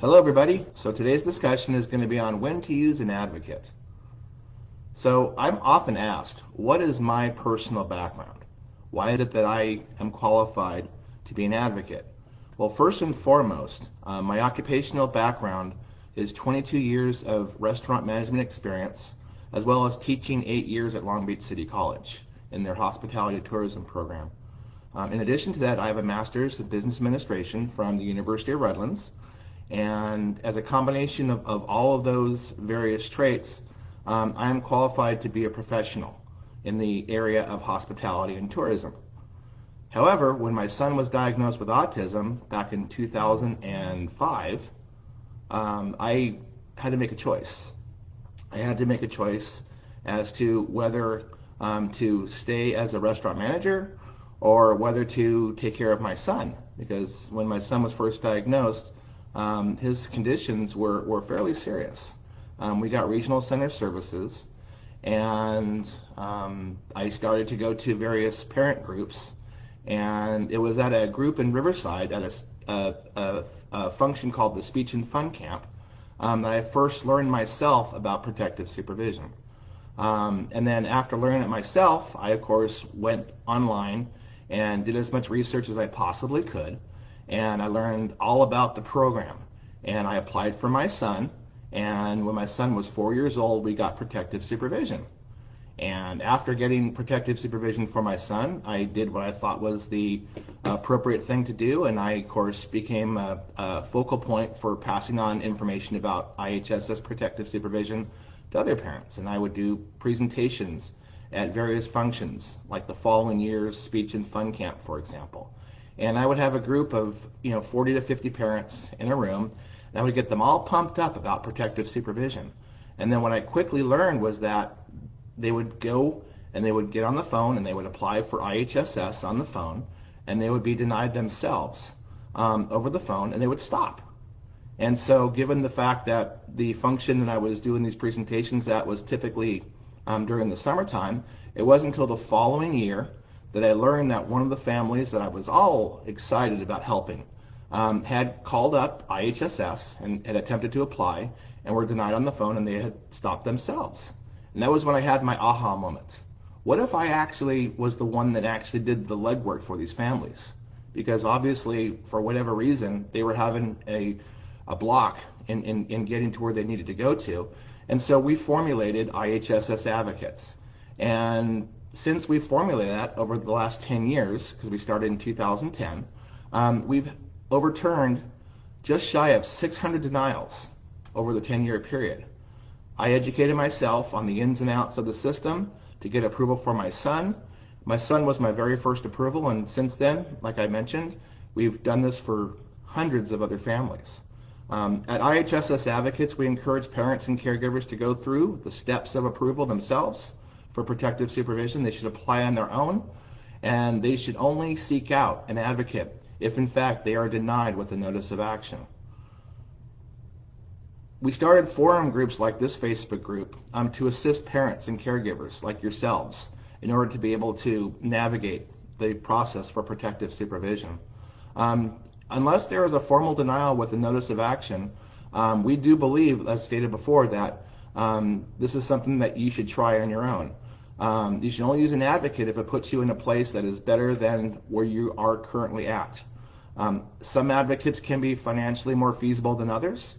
Hello everybody. So today's discussion is going to be on when to use an advocate. So I'm often asked, what is my personal background? Why is it that I am qualified to be an advocate? Well, first and foremost, my occupational background is 22 years of restaurant management experience, as well as teaching 8 years at Long Beach City College in their hospitality tourism program. In addition to that, I have a master's of business administration from the University of Redlands. And as a combination of all of those various traits, I am qualified to be a professional in the area of hospitality and tourism. However, when my son was diagnosed with autism back in 2005, I had to make a choice. I had to make a choice as to whether to stay as a restaurant manager or whether to take care of my son, because when my son was first diagnosed, his conditions were fairly serious. We got regional center services, and I started to go to various parent groups, and it was at a group in Riverside at a function called the Speech and Fun Camp that I first learned myself about protective supervision. And then after learning it myself, I of course went online and did as much research as I possibly could, and I learned all about the program, and I applied for my son, and when my son was 4 years old, we got protective supervision. And after getting protective supervision for my son, I did what I thought was the appropriate thing to do, and I of course became a focal point for passing on information about IHSS protective supervision to other parents. And I would do presentations at various functions, like the following year's Speech and Fun Camp, for example. And I would have a group of 40 to 50 parents in a room, and I would get them all pumped up about protective supervision. And then what I quickly learned was that they would go and they would get on the phone and they would apply for IHSS on the phone, and they would be denied themselves over the phone, and they would stop. And so given the fact that the function that I was doing these presentations at was typically during the summertime, it wasn't until the following year that I learned that one of the families that I was all excited about helping had called up IHSS and had attempted to apply and were denied on the phone, and they had stopped themselves. And that was when I had my aha moment. What if I actually was the one that actually did the legwork for these families? Because obviously, for whatever reason, they were having a block in getting to where they needed to go to. And so we formulated IHSS Advocates. And since we formulated that over the last 10 years, because we started in 2010, we've overturned just shy of 600 denials over the 10-year period. I educated myself on the ins and outs of the system to get approval for my son. My son was my very first approval, and since then, like I mentioned, we've done this for hundreds of other families. At IHSS Advocates, we encourage parents and caregivers to go through the steps of approval themselves for protective supervision. They should apply on their own, and they should only seek out an advocate if in fact they are denied with a notice of action. We started forum groups like this Facebook group to assist parents and caregivers like yourselves in order to be able to navigate the process for protective supervision. Unless there is a formal denial with a notice of action, we do believe, as stated before, that this is something that you should try on your own. You should only use an advocate if it puts you in a place that is better than where you are currently at. Some advocates can be financially more feasible than others.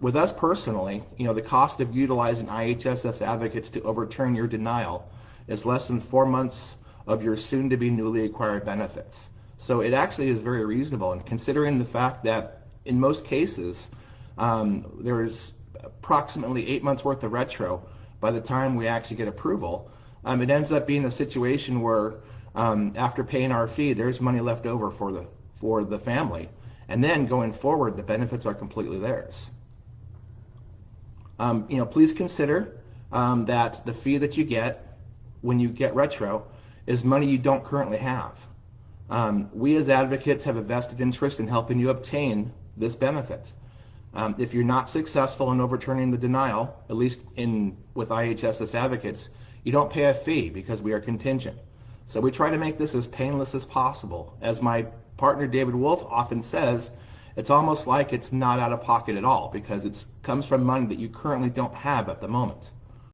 With us personally, the cost of utilizing IHSS Advocates to overturn your denial is less than 4 months of your soon-to-be newly acquired benefits. So it actually is very reasonable, and considering the fact that in most cases there is approximately 8 months worth of retro by the time we actually get approval, it ends up being a situation where after paying our fee, there's money left over for the family, and then going forward, the benefits are completely theirs. Please consider that the fee that you get when you get retro is money you don't currently have. We as advocates have a vested interest in helping you obtain this benefit. If you're not successful in overturning the denial, at least with IHSS Advocates, you don't pay a fee because we are contingent. So we try to make this as painless as possible. As my partner David Wolf often says, it's almost like it's not out of pocket at all because it comes from money that you currently don't have at the moment.